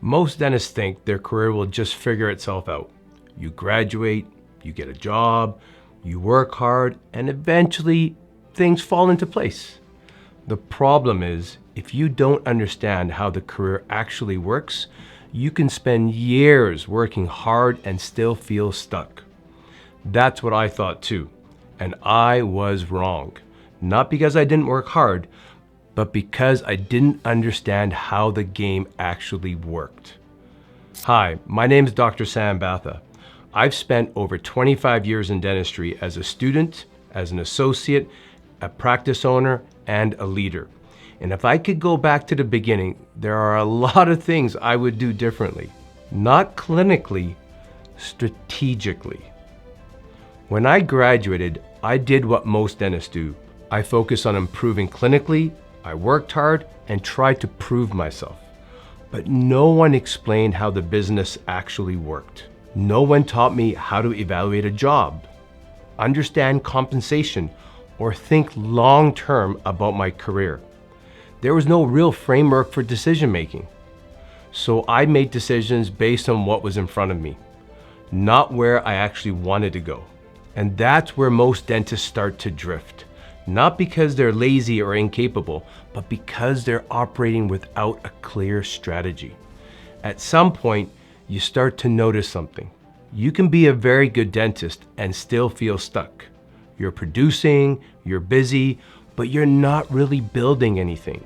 Most dentists think their career will just figure itself out. You graduate, you get a job, you work hard, and eventually things fall into place. The problem is, if you don't understand how the career actually works, you can spend years working hard and still feel stuck. That's what I thought too, and I was wrong. Not because I didn't work hard, but because I didn't understand how the game actually worked. Hi, my name is Dr. Sam Batha. I've spent over 25 years in dentistry as a student, as an associate, a practice owner, and a leader. And if I could go back to the beginning, there are a lot of things I would do differently. Not clinically, strategically. When I graduated, I did what most dentists do. I focused on improving clinically, I worked hard, and tried to prove myself. But no one explained how the business actually worked. No one taught me how to evaluate a job, understand compensation, or think long-term about my career. There was no real framework for decision making. So I made decisions based on what was in front of me, not where I actually wanted to go. And that's where most dentists start to drift. Not because they're lazy or incapable, but because they're operating without a clear strategy. At some point, you start to notice something. You can be a very good dentist and still feel stuck. You're producing, you're busy, but you're not really building anything.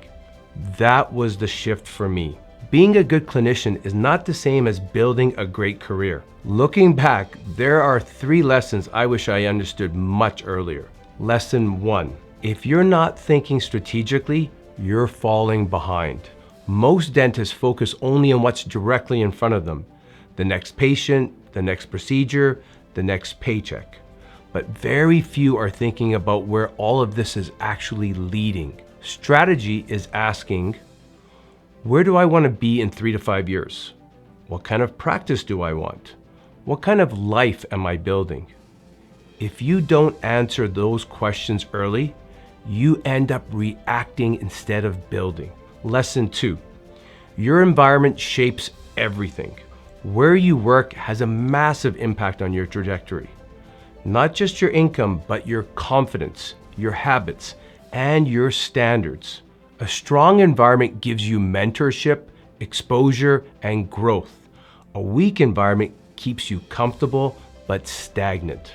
That was the shift for me. Being a good clinician is not the same as building a great career. Looking back, there are 3 lessons I wish I understood much earlier. Lesson 1, if you're not thinking strategically, you're falling behind. Most dentists focus only on what's directly in front of them. The next patient, the next procedure, the next paycheck. But very few are thinking about where all of this is actually leading. Strategy is asking, where do I want to be in 3 to 5 years? What kind of practice do I want? What kind of life am I building? If you don't answer those questions early, you end up reacting instead of building. Lesson 2, your environment shapes everything. Where you work has a massive impact on your trajectory. Not just your income, but your confidence, your habits, and your standards. A strong environment gives you mentorship, exposure, and growth. A weak environment keeps you comfortable but stagnant.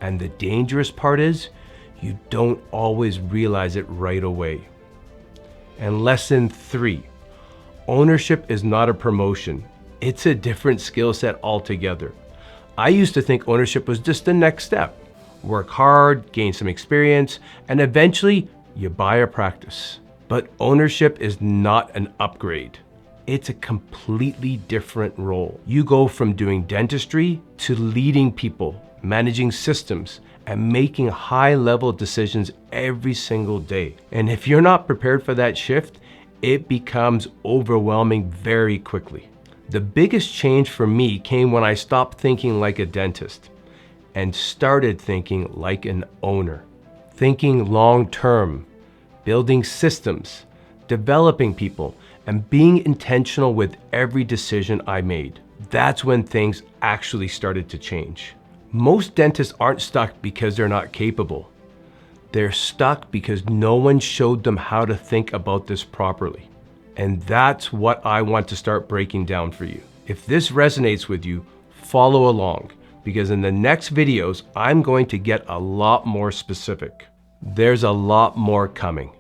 And the dangerous part is, you don't always realize it right away. And lesson 3, ownership is not a promotion. It's a different skill set altogether. I used to think ownership was just the next step. Work hard, gain some experience, and eventually you buy a practice. But ownership is not an upgrade. It's a completely different role. You go from doing dentistry to leading people, managing systems, and making high-level decisions every single day. And if you're not prepared for that shift, it becomes overwhelming very quickly. The biggest change for me came when I stopped thinking like a dentist and started thinking like an owner. Thinking long-term, building systems, developing people, and being intentional with every decision I made. That's when things actually started to change. Most dentists aren't stuck because they're not capable. They're stuck because no one showed them how to think about this properly. And that's what I want to start breaking down for you. If this resonates with you, follow along, because in the next videos, I'm going to get a lot more specific. There's a lot more coming.